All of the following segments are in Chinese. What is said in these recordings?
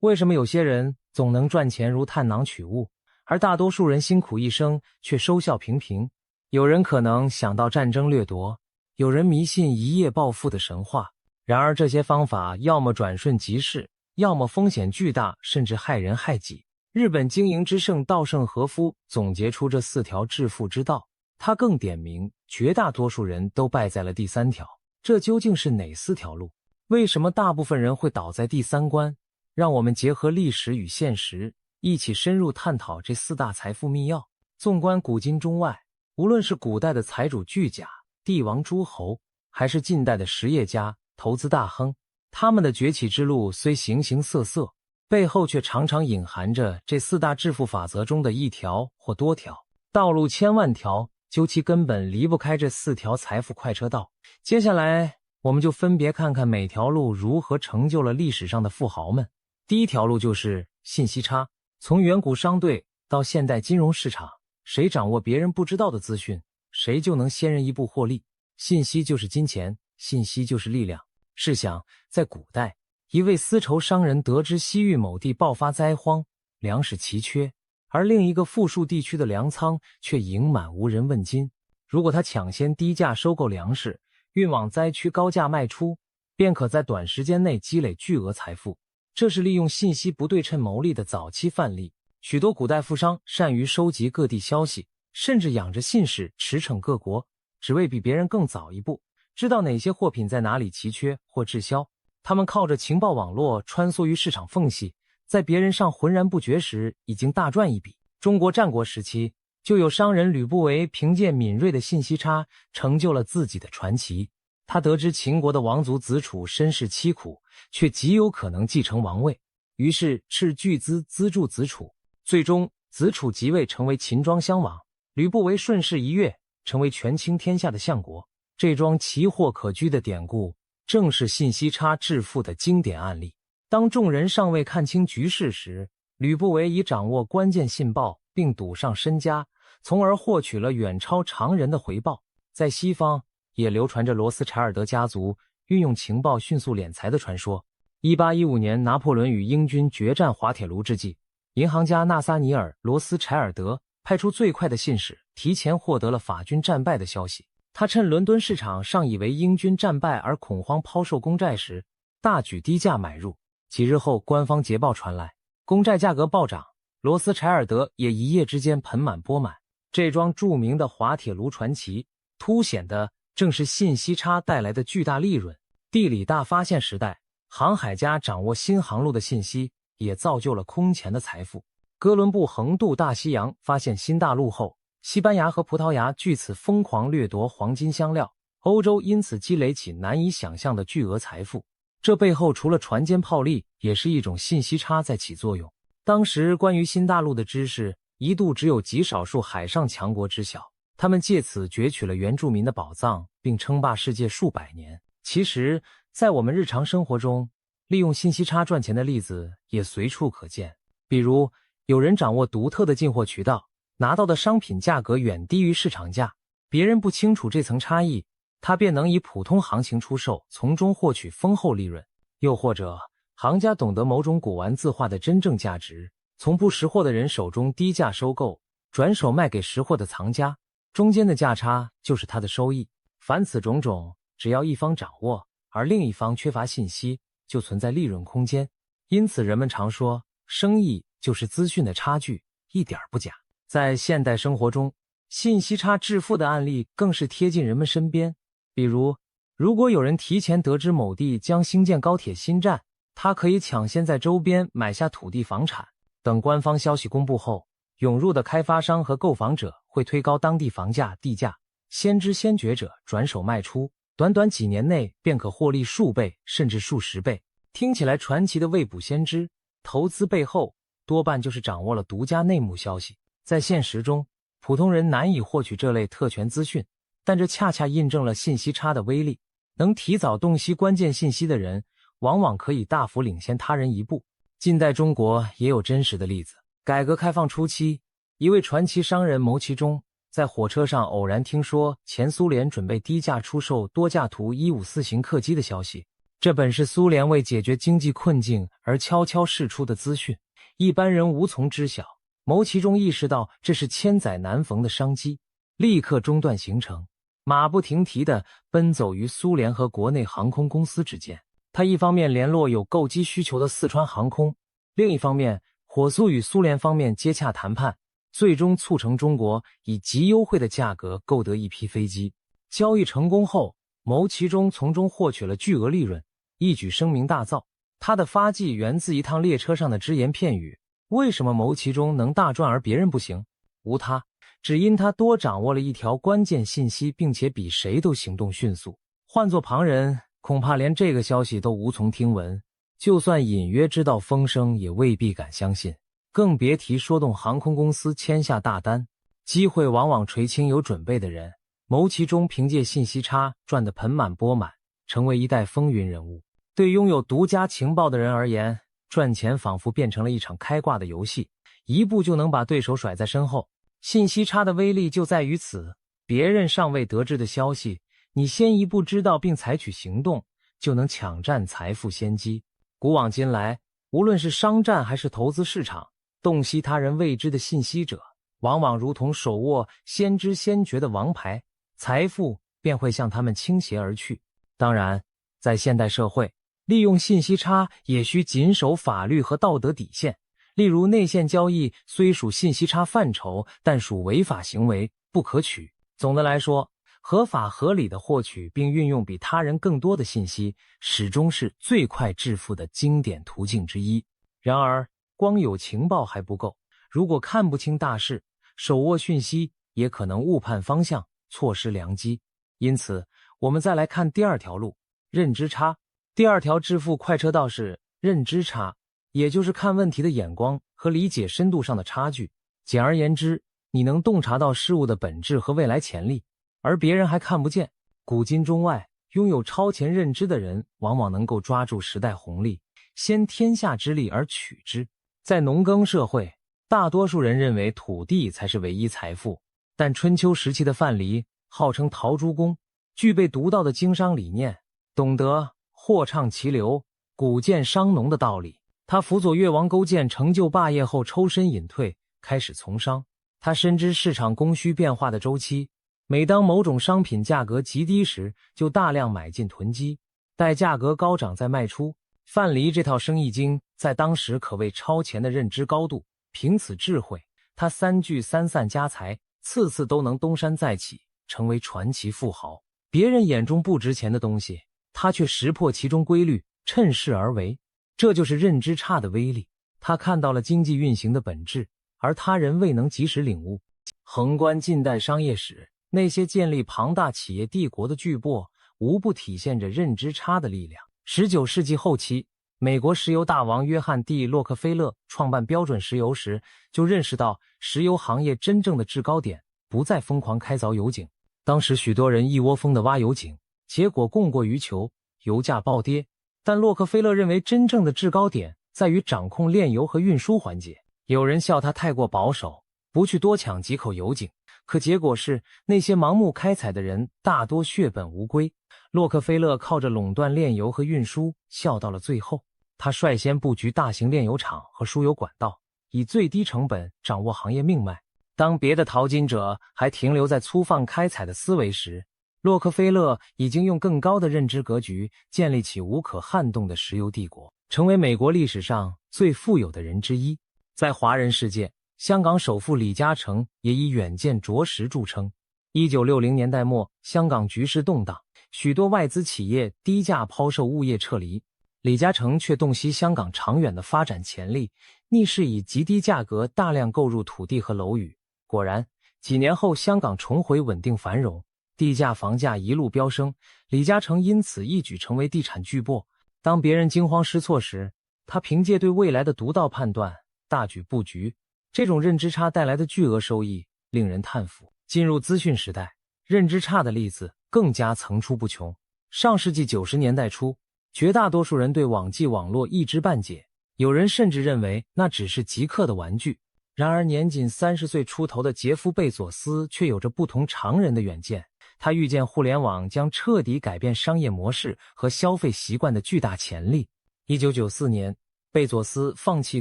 为什么有些人总能赚钱如探囊取物，而大多数人辛苦一生却收效平平？有人可能想到战争掠夺，有人迷信一夜暴富的神话。然而这些方法要么转瞬即逝，要么风险巨大，甚至害人害己。日本经营之圣稻盛和夫总结出这4条致富之道，他更点明绝大多数人都败在了第3条。这究竟是哪4条路？为什么大部分人会倒在第3关？让我们结合历史与现实，一起深入探讨这4大财富秘钥。纵观古今中外，无论是古代的财主巨贾、帝王诸侯，还是近代的实业家、投资大亨，他们的崛起之路虽形形色色，背后却常常隐含着这4大致富法则中的1条或多条。道路千万条，究其根本离不开这4条财富快车道。接下来我们就分别看看每条路如何成就了历史上的富豪们。第一条路就是信息差。从远古商队到现代金融市场，谁掌握别人不知道的资讯，谁就能先人一步获利。信息就是金钱，信息就是力量。试想，在古代，一位丝绸商人得知西域某地爆发灾荒，粮食奇缺，而另一个富庶地区的粮仓却盈满无人问津。如果他抢先低价收购粮食，运往灾区高价卖出，便可在短时间内积累巨额财富。这是利用信息不对称牟利的早期范例。许多古代富商善于收集各地消息，甚至养着信使驰骋各国，只为比别人更早一步，知道哪些货品在哪里奇缺或滞销。他们靠着情报网络穿梭于市场缝隙，在别人尚浑然不觉时已经大赚一笔。中国战国时期，就有商人吕不韦凭借敏锐的信息差成就了自己的传奇。他得知秦国的王族子楚身世凄苦，却极有可能继承王位，于是斥巨资资助子楚。最终子楚即位成为秦庄襄王，吕不韦顺势一跃成为权倾天下的相国。这桩奇货可居的典故正是信息差致富的经典案例。当众人尚未看清局势时，吕不韦已掌握关键信报并赌上身家，从而获取了远超常人的回报。在西方也流传着罗斯柴尔德家族运用情报迅速敛财的传说。1815年，拿破仑与英军决战滑铁卢之际，银行家纳萨尼尔·罗斯柴尔德派出最快的信使，提前获得了法军战败的消息。他趁伦敦市场尚以为英军战败而恐慌抛售公债时，大举低价买入。几日后，官方捷报传来，公债价格暴涨，罗斯柴尔德也一夜之间盆满钵满。这桩著名的滑铁卢传奇凸显的正是信息差带来的巨大利润。地理大发现时代，航海家掌握新航路的信息，也造就了空前的财富。哥伦布横渡大西洋，发现新大陆后，西班牙和葡萄牙据此疯狂掠夺黄金香料，欧洲因此积累起难以想象的巨额财富。这背后除了船坚炮利，也是一种信息差在起作用。当时关于新大陆的知识一度只有极少数海上强国知晓，他们借此攫取了原住民的宝藏，并称霸世界数百年。其实在我们日常生活中，利用信息差赚钱的例子也随处可见。比如有人掌握独特的进货渠道，拿到的商品价格远低于市场价，别人不清楚这层差异，他便能以普通行情出售，从中获取丰厚利润。又或者行家懂得某种古玩字画的真正价值，从不识货的人手中低价收购，转手卖给识货的藏家，中间的价差就是他的收益。凡此种种，只要一方掌握，而另一方缺乏信息，就存在利润空间。因此人们常说，生意就是资讯的差距，一点不假。在现代生活中，信息差致富的案例更是贴近人们身边。比如，如果有人提前得知某地将兴建高铁新站，他可以抢先在周边买下土地房产，等官方消息公布后，涌入的开发商和购房者会推高当地房价、地价，先知先觉者转手卖出，短短几年内便可获利数倍甚至数十倍。听起来传奇的未卜先知，投资背后多半就是掌握了独家内幕消息。在现实中，普通人难以获取这类特权资讯，但这恰恰印证了信息差的威力。能提早洞悉关键信息的人，往往可以大幅领先他人一步。近代中国也有真实的例子。改革开放初期，一位传奇商人牟其中在火车上偶然听说前苏联准备低价出售多架图154型客机的消息。这本是苏联为解决经济困境而悄悄释出的资讯，一般人无从知晓。牟其中意识到这是千载难逢的商机，立刻中断行程，马不停蹄地奔走于苏联和国内航空公司之间。他一方面联络有购机需求的四川航空，另一方面火速与苏联方面接洽谈判，最终促成中国以极优惠的价格购得一批飞机。交易成功后，牟其中从中获取了巨额利润，一举声名大噪。他的发迹源自一趟列车上的只言片语。为什么牟其中能大赚而别人不行？无他，只因他多掌握了一条关键信息，并且比谁都行动迅速。换作旁人，恐怕连这个消息都无从听闻，就算隐约知道风声，也未必敢相信，更别提说动航空公司签下大单。机会往往垂青有准备的人，牟其中凭借信息差赚得盆满钵满，成为一代风云人物。对拥有独家情报的人而言，赚钱仿佛变成了一场开挂的游戏，一步就能把对手甩在身后。信息差的威力就在于此，别人尚未得知的消息，你先一步知道并采取行动，就能抢占财富先机。古往今来，无论是商战还是投资市场，洞悉他人未知的信息者，往往如同手握先知先觉的王牌，财富便会向他们倾斜而去。当然，在现代社会，利用信息差也需谨守法律和道德底线，例如内线交易虽属信息差范畴，但属违法行为，不可取。总的来说，合法合理的获取并运用比他人更多的信息，始终是最快致富的经典途径之一。然而，光有情报还不够，如果看不清大势，手握讯息也可能误判方向，错失良机。因此，我们再来看第二条路，认知差。第二条致富快车道是认知差，也就是看问题的眼光和理解深度上的差距。简而言之，你能洞察到事物的本质和未来潜力，而别人还看不见。古今中外，拥有超前认知的人往往能够抓住时代红利，先天下之利而取之。在农耕社会，大多数人认为土地才是唯一财富，但春秋时期的范蠡号称陶朱公，具备独到的经商理念，懂得货畅其流，谷贱伤农的道理。他辅佐越王勾践成就霸业后抽身隐退，开始从商。他深知市场供需变化的周期，每当某种商品价格极低时，就大量买进囤积，待价格高涨再卖出。范蠡这套生意经在当时可谓超前的认知高度，凭此智慧，他三聚三散家财，次次都能东山再起，成为传奇富豪。别人眼中不值钱的东西，他却识破其中规律，趁势而为。这就是认知差的威力。他看到了经济运行的本质，而他人未能及时领悟。横观近代商业史，那些建立庞大企业帝国的巨擘，无不体现着认知差的力量。19世纪后期，美国石油大王约翰 ·D· 洛克菲勒创办标准石油时，就认识到石油行业真正的制高点不再疯狂开凿油井。当时许多人一窝蜂地挖油井，结果供过于求，油价暴跌。但洛克菲勒认为真正的制高点在于掌控炼油和运输环节。有人笑他太过保守，不去多抢几口油井，可结果是那些盲目开采的人大多血本无归。洛克菲勒靠着垄断炼油和运输笑到了最后。他率先布局大型炼油厂和输油管道，以最低成本掌握行业命脉。当别的淘金者还停留在粗放开采的思维时，洛克菲勒已经用更高的认知格局建立起无可撼动的石油帝国，成为美国历史上最富有的人之一。在华人世界，香港首富李嘉诚也以远见卓识著称。1960年代末，香港局势动荡，许多外资企业低价抛售物业撤离，李嘉诚却洞悉香港长远的发展潜力，逆势以极低价格大量购入土地和楼宇。果然，几年后香港重回稳定繁荣，地价房价一路飙升，李嘉诚因此一举成为地产巨擘。当别人惊慌失措时，他凭借对未来的独到判断，大举布局。这种认知差带来的巨额收益令人叹服。进入资讯时代，认知差的例子更加层出不穷。上世纪90年代初，绝大多数人对网际网络一知半解，有人甚至认为那只是极客的玩具。然而年仅30岁出头的杰夫·贝佐斯却有着不同常人的远见。他预见互联网将彻底改变商业模式和消费习惯的巨大潜力。1994年，贝佐斯放弃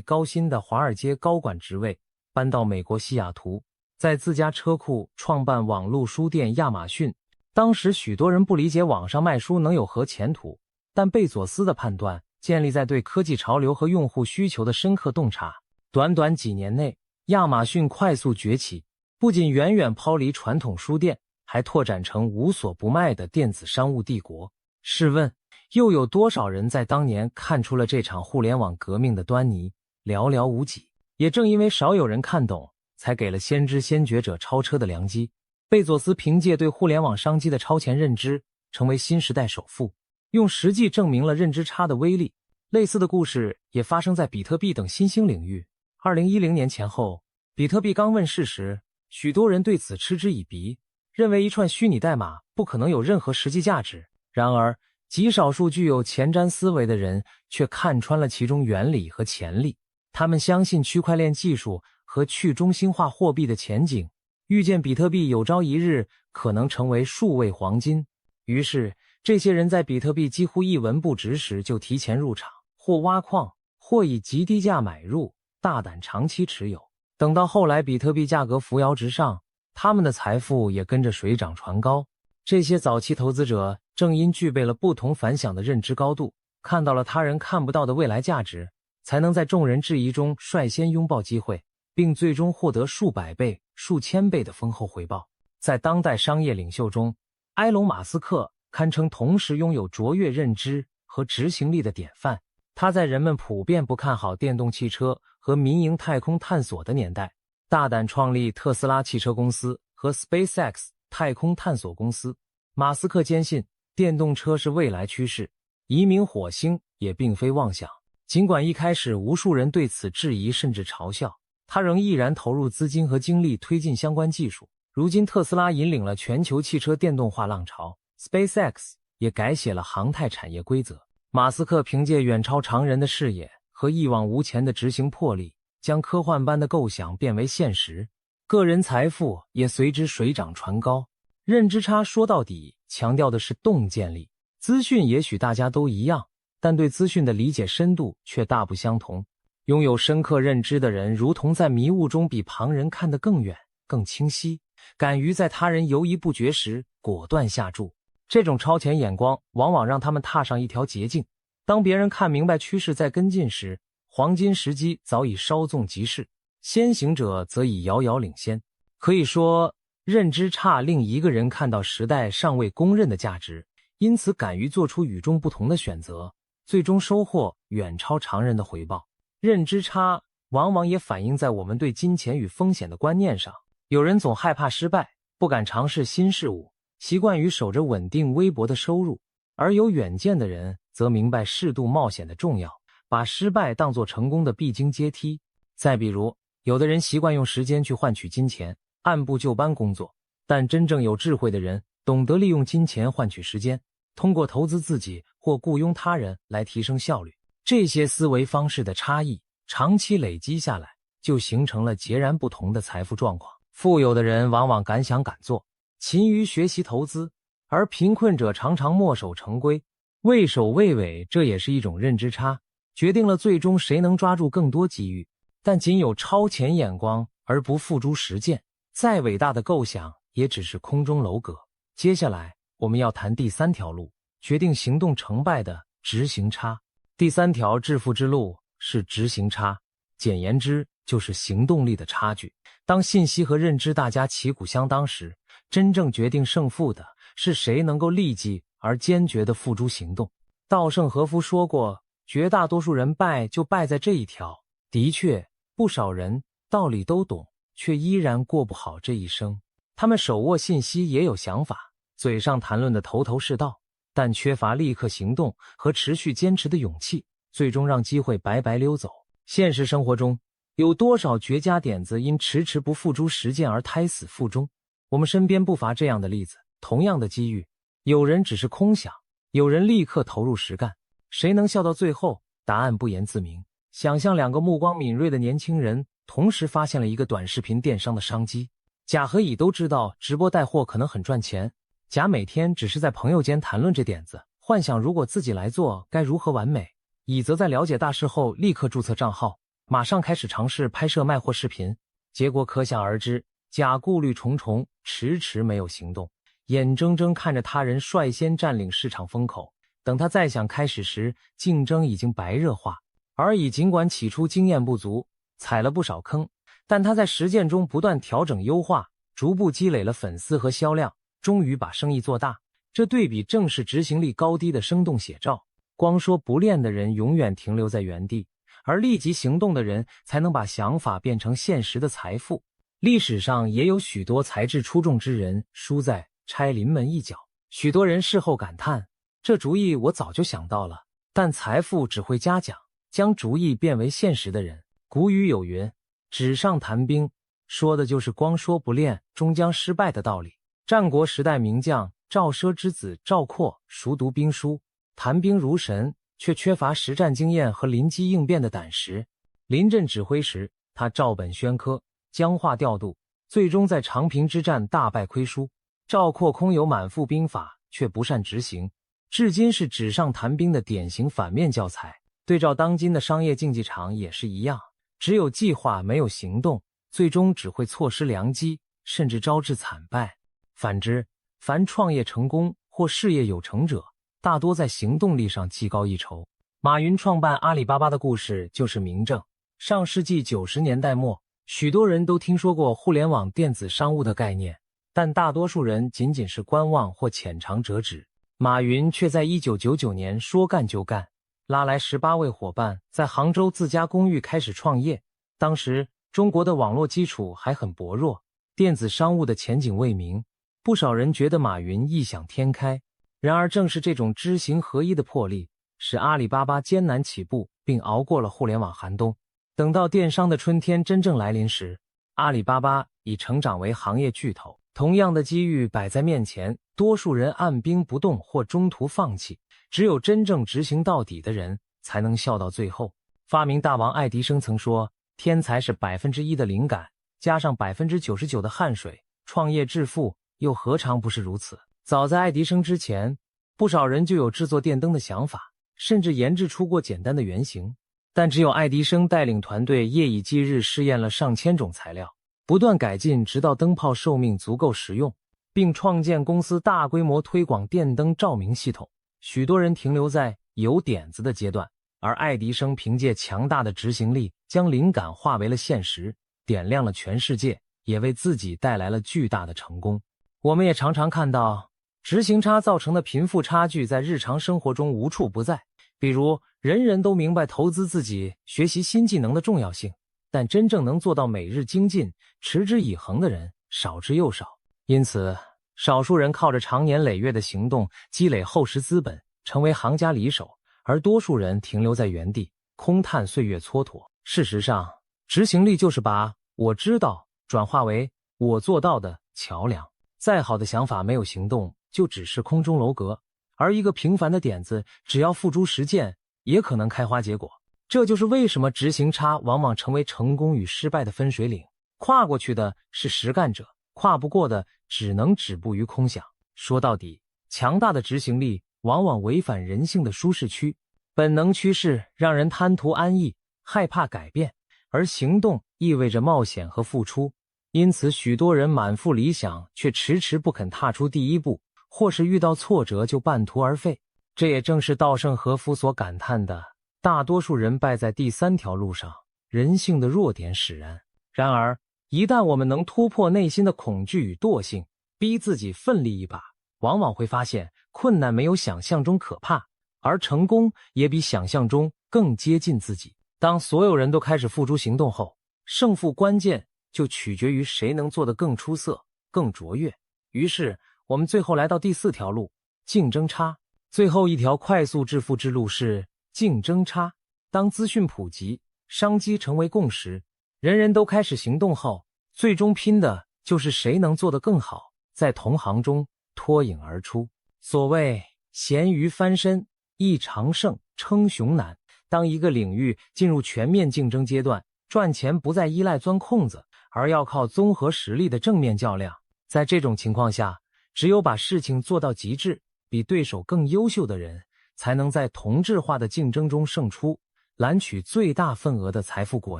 高薪的华尔街高管职位，搬到美国西雅图，在自家车库创办网络书店亚马逊。当时许多人不理解网上卖书能有何前途，但贝佐斯的判断建立在对科技潮流和用户需求的深刻洞察。短短几年内，亚马逊快速崛起，不仅远远抛离传统书店，还拓展成无所不卖的电子商务帝国。试问，又有多少人在当年看出了这场互联网革命的端倪？寥寥无几。也正因为少有人看懂，才给了先知先觉者超车的良机。贝佐斯凭借对互联网商机的超前认知，成为新时代首富，用实际证明了认知差的威力。类似的故事也发生在比特币等新兴领域。2010年前后，比特币刚问世时，许多人对此嗤之以鼻，认为一串虚拟代码不可能有任何实际价值。然而，极少数具有前瞻思维的人却看穿了其中原理和潜力。他们相信区块链技术和去中心化货币的前景，预见比特币有朝一日可能成为数位黄金。于是，这些人在比特币几乎一文不值时就提前入场，或挖矿，或以极低价买入，大胆长期持有。等到后来比特币价格扶摇直上，他们的财富也跟着水涨船高。这些早期投资者正因具备了不同凡响的认知高度，看到了他人看不到的未来价值，才能在众人质疑中率先拥抱机会，并最终获得数百倍、数千倍的丰厚回报。在当代商业领袖中，埃隆·马斯克堪称同时拥有卓越认知和执行力的典范。他在人们普遍不看好电动汽车和民营太空探索的年代，大胆创立特斯拉汽车公司和 SpaceX 太空探索公司。马斯克坚信电动车是未来趋势，移民火星也并非妄想。尽管一开始无数人对此质疑甚至嘲笑，他仍毅然投入资金和精力推进相关技术。如今特斯拉引领了全球汽车电动化浪潮， SpaceX 也改写了航太产业规则。马斯克凭借远超常人的视野和一往无前的执行魄力，将科幻般的构想变为现实，个人财富也随之水涨船高。认知差说到底强调的是洞见力。资讯也许大家都一样，但对资讯的理解深度却大不相同。拥有深刻认知的人如同在迷雾中比旁人看得更远更清晰，敢于在他人犹疑不决时果断下注。这种超前眼光往往让他们踏上一条捷径，当别人看明白趋势在跟进时，黄金时机早已稍纵即逝，先行者则已遥遥领先。可以说，认知差令一个人看到时代尚未公认的价值，因此敢于做出与众不同的选择，最终收获远超常人的回报。认知差往往也反映在我们对金钱与风险的观念上。有人总害怕失败，不敢尝试新事物，习惯于守着稳定微薄的收入，而有远见的人则明白适度冒险的重要，把失败当作成功的必经阶梯。再比如，有的人习惯用时间去换取金钱，按部就班工作，但真正有智慧的人懂得利用金钱换取时间，通过投资自己或雇佣他人来提升效率。这些思维方式的差异，长期累积下来，就形成了截然不同的财富状况。富有的人往往敢想敢做，勤于学习投资，而贫困者常常墨守成规，畏首畏尾。这也是一种认知差，决定了最终谁能抓住更多机遇。但仅有超前眼光而不付诸实践，再伟大的构想也只是空中楼阁。接下来我们要谈第三条路，决定行动成败的执行差。第三条致富之路是执行差，简言之就是行动力的差距。当信息和认知大家旗鼓相当时，真正决定胜负的是谁能够立即而坚决地付诸行动。稻盛和夫说过，绝大多数人败就败在这一条。的确，不少人道理都懂，却依然过不好这一生。他们手握信息，也有想法，嘴上谈论的头头是道，但缺乏立刻行动和持续坚持的勇气，最终让机会白白溜走。现实生活中，有多少绝佳点子因迟迟不付诸实践而胎死腹中？我们身边不乏这样的例子。同样的机遇，有人只是空想，有人立刻投入实干。谁能笑到最后？答案不言自明。想象两个目光敏锐的年轻人同时发现了一个短视频电商的商机。甲和乙都知道直播带货可能很赚钱，甲每天只是在朋友间谈论这点子，幻想如果自己来做该如何完美。乙则在了解大事后立刻注册账号，马上开始尝试拍摄卖货视频。结果可想而知，甲顾虑重重，迟迟没有行动，眼睁睁看着他人率先占领市场风口。等他再想开始时，竞争已经白热化。而乙尽管起初经验不足，踩了不少坑，但他在实践中不断调整优化，逐步积累了粉丝和销量，终于把生意做大。这对比正是执行力高低的生动写照。光说不练的人永远停留在原地，而立即行动的人才能把想法变成现实的财富。历史上也有许多才智出众之人输在拆临门一脚。许多人事后感叹，这主意我早就想到了，但财富只会嘉奖将主意变为现实的人。古语有云，纸上谈兵，说的就是光说不练终将失败的道理。战国时代名将赵奢之子赵括熟读兵书，谈兵如神，却缺乏实战经验和临机应变的胆识。临阵指挥时，他照本宣科，僵化调度，最终在长平之战大败亏输。赵括空有满腹兵法，却不善执行，至今是纸上谈兵的典型反面教材。对照当今的商业竞技场也是一样，只有计划没有行动，最终只会错失良机，甚至招致惨败。反之，凡创业成功或事业有成者，大多在行动力上技高一筹。马云创办阿里巴巴的故事就是明证。上世纪90年代末，许多人都听说过互联网电子商务的概念，但大多数人仅仅是观望或浅尝辄止。马云却在1999年说干就干，拉来18位伙伴，在杭州自家公寓开始创业。当时中国的网络基础还很薄弱，电子商务的前景未明，不少人觉得马云异想天开。然而正是这种知行合一的魄力，使阿里巴巴艰难起步，并熬过了互联网寒冬。等到电商的春天真正来临时，阿里巴巴已成长为行业巨头。同样的机遇摆在面前，多数人按兵不动或中途放弃，只有真正执行到底的人才能笑到最后。发明大王爱迪生曾说，天才是1%的灵感加上99%的汗水，创业致富又何尝不是如此。早在爱迪生之前，不少人就有制作电灯的想法，甚至研制出过简单的原型。但只有爱迪生带领团队夜以继日试验了上千种材料，不断改进，直到灯泡寿命足够实用，并创建公司大规模推广电灯照明系统。许多人停留在有点子的阶段，而爱迪生凭借强大的执行力，将灵感化为了现实，点亮了全世界，也为自己带来了巨大的成功。我们也常常看到执行差造成的贫富差距在日常生活中无处不在。比如，人人都明白投资自己、学习新技能的重要性，但真正能做到每日精进、持之以恒的人少之又少。因此，少数人靠着长年累月的行动积累厚实资本，成为行家里手，而多数人停留在原地，空叹岁月蹉跎。事实上，执行力就是把我知道转化为我做到的桥梁。再好的想法没有行动，就只是空中楼阁，而一个平凡的点子，只要付诸实践，也可能开花结果。这就是为什么执行差往往成为成功与失败的分水岭。跨过去的是实干者，跨不过的只能止步于空想。说到底，强大的执行力往往违反人性的舒适区。本能趋势让人贪图安逸，害怕改变，而行动意味着冒险和付出。因此，许多人满腹理想，却迟迟不肯踏出第一步，或是遇到挫折就半途而废。这也正是稻盛和夫所感叹的，大多数人败在第三条路上，人性的弱点使然。然而，一旦我们能突破内心的恐惧与惰性，逼自己奋力一把，往往会发现困难没有想象中可怕，而成功也比想象中更接近自己。当所有人都开始付诸行动后，胜负关键就取决于谁能做得更出色、更卓越。于是，我们最后来到第4条路，竞争差。最后一条快速致富之路是竞争差。当资讯普及，商机成为共识，人人都开始行动后，最终拼的就是谁能做得更好，在同行中脱颖而出。所谓咸鱼翻身，一长胜称雄难。当一个领域进入全面竞争阶段，赚钱不再依赖钻空子，而要靠综合实力的正面较量。在这种情况下，只有把事情做到极致，比对手更优秀的人，才能在同质化的竞争中胜出，揽取最大份额的财富果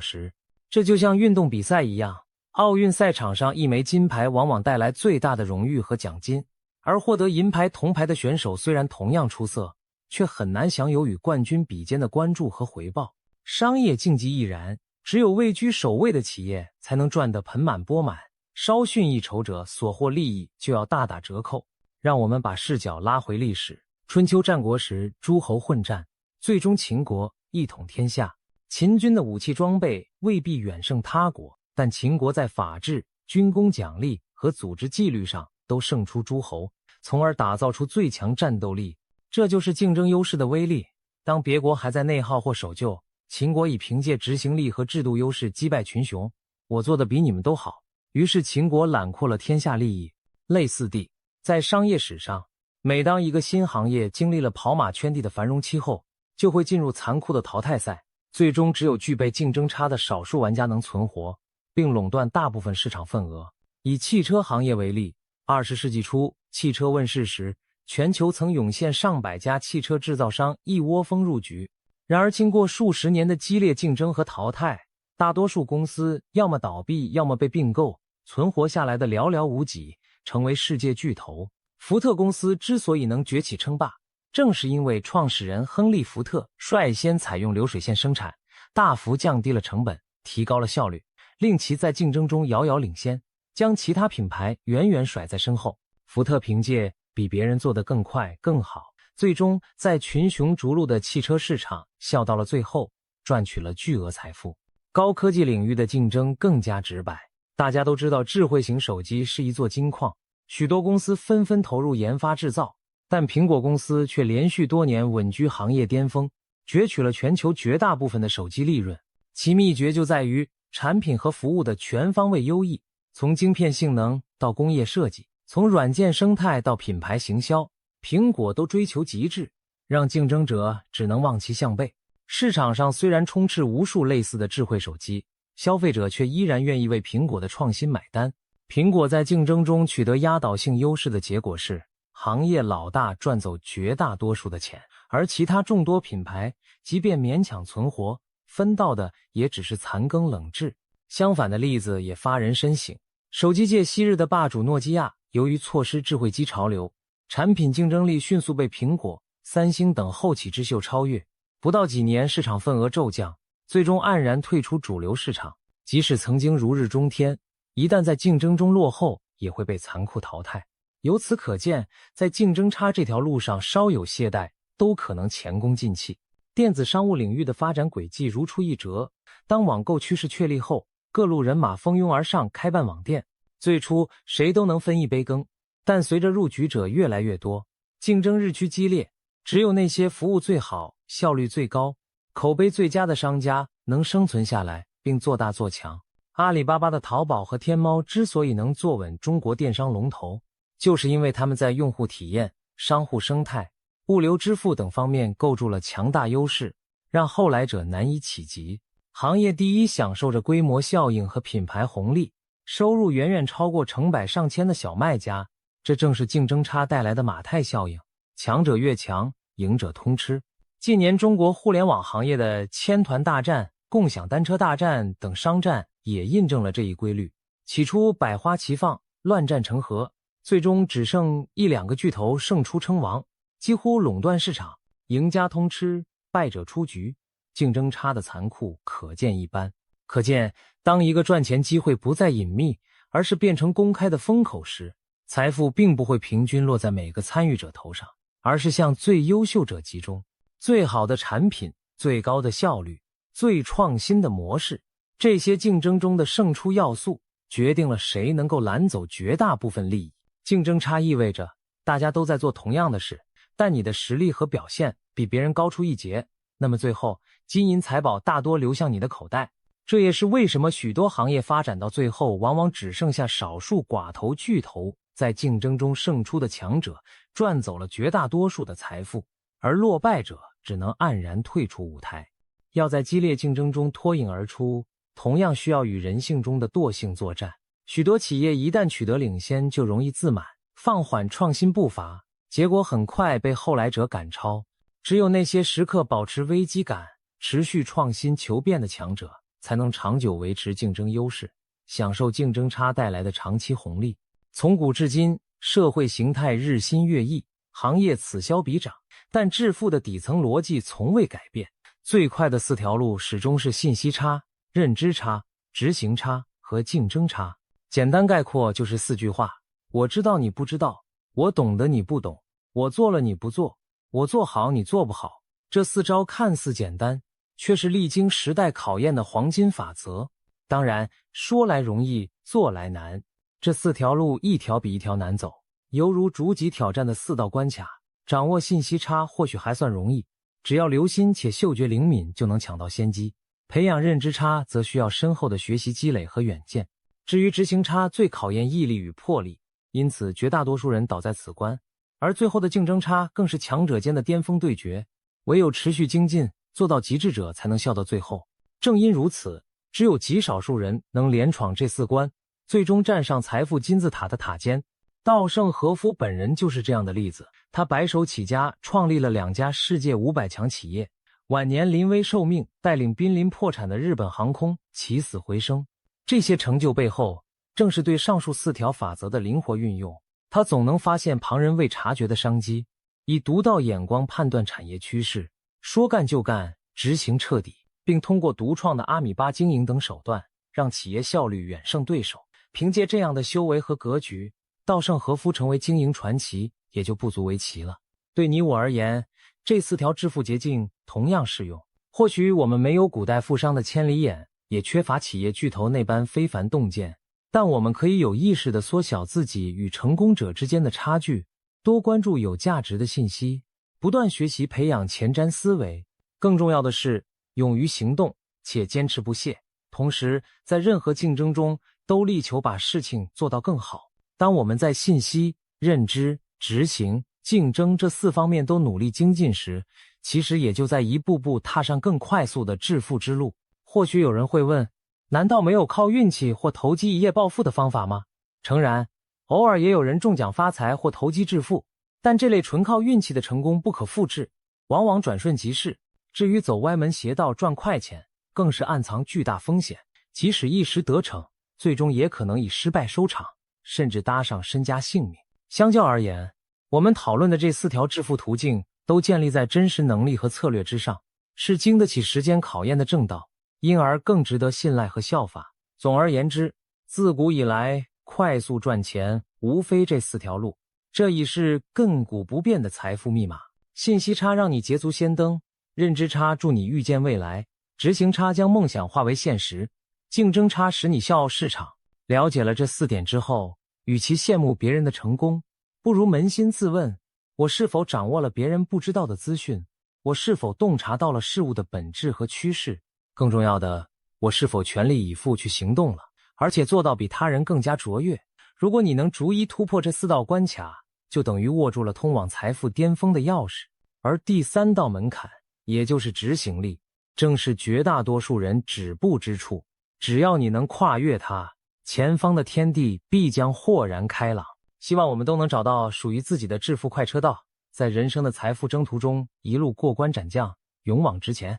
实。这就像运动比赛一样，奥运赛场上一枚金牌往往带来最大的荣誉和奖金，而获得银牌、铜牌的选手虽然同样出色，却很难享有与冠军比肩的关注和回报。商业竞技亦然，只有位居首位的企业才能赚得盆满钵满，稍逊一筹者所获利益就要大打折扣。让我们把视角拉回历史，春秋战国时，诸侯混战，最终秦国一统天下。秦军的武器装备未必远胜他国，但秦国在法治、军功奖励和组织纪律上都胜出诸侯，从而打造出最强战斗力。这就是竞争优势的威力。当别国还在内耗或守旧，秦国已凭借执行力和制度优势击败群雄，我做的比你们都好。于是秦国揽括了天下利益。类似地，在商业史上，每当一个新行业经历了跑马圈地的繁荣期后，就会进入残酷的淘汰赛，最终只有具备竞争差的少数玩家能存活，并垄断大部分市场份额。以汽车行业为例，20世纪初汽车问世时，全球曾涌现上百家汽车制造商一窝蜂入局。然而经过数十年的激烈竞争和淘汰，大多数公司要么倒闭，要么被并购，存活下来的寥寥无几，成为世界巨头。福特公司之所以能崛起称霸，正是因为创始人亨利·福特率先采用流水线生产，大幅降低了成本，提高了效率，令其在竞争中遥遥领先，将其他品牌远远甩在身后。福特凭借比别人做得更快更好，最终在群雄逐鹿的汽车市场笑到了最后，赚取了巨额财富。高科技领域的竞争更加直白，大家都知道智慧型手机是一座金矿，许多公司纷纷投入研发制造，但苹果公司却连续多年稳居行业巅峰，攫取了全球绝大部分的手机利润。其秘诀就在于产品和服务的全方位优异，从晶片性能到工业设计，从软件生态到品牌行销，苹果都追求极致，让竞争者只能望其项背。市场上虽然充斥无数类似的智慧手机，消费者却依然愿意为苹果的创新买单。苹果在竞争中取得压倒性优势的结果是，行业老大赚走绝大多数的钱，而其他众多品牌即便勉强存活，分到的也只是残羹冷炙。相反的例子也发人深省，手机界昔日的霸主诺基亚，由于错失智慧机潮流，产品竞争力迅速被苹果、三星等后起之秀超越，不到几年市场份额骤降，最终黯然退出主流市场。即使曾经如日中天，一旦在竞争中落后，也会被残酷淘汰。由此可见，在竞争差这条路上稍有懈怠，都可能前功尽弃。电子商务领域的发展轨迹如出一辙，当网购趋势确立后，各路人马蜂拥而上开办网店。最初谁都能分一杯羹，但随着入局者越来越多，竞争日趋激烈，只有那些服务最好、效率最高、口碑最佳的商家能生存下来并做大做强。阿里巴巴的淘宝和天猫之所以能坐稳中国电商龙头，就是因为他们在用户体验、商户生态、物流支付等方面构筑了强大优势，让后来者难以企及。行业第一享受着规模效应和品牌红利，收入远远超过成百上千的小卖家，这正是竞争差带来的马太效应，强者越强，赢者通吃。近年中国互联网行业的千团大战、共享单车大战等商战也印证了这一规律。起初百花齐放，乱战成河，最终只剩一两个巨头胜出称王，几乎垄断市场，赢家通吃，败者出局。竞争差的残酷可见一斑。可见，当一个赚钱机会不再隐秘，而是变成公开的风口时，财富并不会平均落在每个参与者头上，而是向最优秀者集中。最好的产品、最高的效率、最创新的模式，这些竞争中的胜出要素，决定了谁能够揽走绝大部分利益。竞争差意味着大家都在做同样的事，但你的实力和表现比别人高出一截，那么最后金银财宝大多流向你的口袋。这也是为什么许多行业发展到最后，往往只剩下少数寡头巨头在竞争中胜出的强者赚走了绝大多数的财富，而落败者只能黯然退出舞台。要在激烈竞争中脱颖而出，同样需要与人性中的惰性作战。许多企业一旦取得领先，就容易自满，放缓创新步伐，结果很快被后来者赶超。只有那些时刻保持危机感、持续创新求变的强者，才能长久维持竞争优势，享受竞争差带来的长期红利。从古至今，社会形态日新月异，行业此消彼长，但致富的底层逻辑从未改变。最快的4条路始终是信息差、认知差、执行差和竞争差。简单概括就是4句话：我知道你不知道，我懂得你不懂，我做了你不做，我做好你做不好。这4招看似简单，却是历经时代考验的黄金法则。当然，说来容易，做来难。这4条路一条比一条难走，犹如逐级挑战的4道关卡。掌握信息差或许还算容易，只要留心且嗅觉灵敏就能抢到先机。培养认知差则需要深厚的学习积累和远见。至于执行差，最考验毅力与魄力，因此绝大多数人倒在此关。而最后的竞争差更是强者间的巅峰对决，唯有持续精进，做到极致者才能笑到最后。正因如此，只有极少数人能连闯这4关，最终站上财富金字塔的塔尖。稻盛和夫本人就是这样的例子，他白手起家，创立了2家世界500强企业，晚年临危受命，带领濒临破产的日本航空起死回生。这些成就背后，正是对上述4条法则的灵活运用。他总能发现旁人未察觉的商机，以独到眼光判断产业趋势，说干就干，执行彻底，并通过独创的阿米巴经营等手段，让企业效率远胜对手。凭借这样的修为和格局，稻盛和夫成为经营传奇也就不足为奇了。对你我而言，这4条致富捷径同样适用。或许我们没有古代富商的千里眼，也缺乏企业巨头那般非凡洞见，但我们可以有意识地缩小自己与成功者之间的差距，多关注有价值的信息，不断学习培养前瞻思维。更重要的是，勇于行动且坚持不懈，同时在任何竞争中都力求把事情做到更好。当我们在信息、认知、执行、竞争这4方面都努力精进时，其实也就在一步步踏上更快速的致富之路。或许有人会问，难道没有靠运气或投机一夜暴富的方法吗？诚然，偶尔也有人中奖发财或投机致富，但这类纯靠运气的成功不可复制，往往转瞬即逝。至于走歪门邪道赚快钱，更是暗藏巨大风险，即使一时得逞，最终也可能以失败收场，甚至搭上身家性命。相较而言，我们讨论的这4条致富途径都建立在真实能力和策略之上，是经得起时间考验的正道，因而更值得信赖和效法。总而言之，自古以来，快速赚钱无非这4条路，这已是亘古不变的财富密码。信息差让你捷足先登，认知差助你预见未来，执行差将梦想化为现实，竞争差使你笑傲市场。了解了这4点之后，与其羡慕别人的成功，不如扪心自问，我是否掌握了别人不知道的资讯？我是否洞察到了事物的本质和趋势？更重要的，我是否全力以赴去行动了，而且做到比他人更加卓越？如果你能逐一突破这4道关卡，就等于握住了通往财富巅峰的钥匙。而第3道门槛，也就是执行力，正是绝大多数人止步之处。只要你能跨越它，前方的天地必将豁然开朗。希望我们都能找到属于自己的致富快车道，在人生的财富征途中一路过关斩将，勇往直前。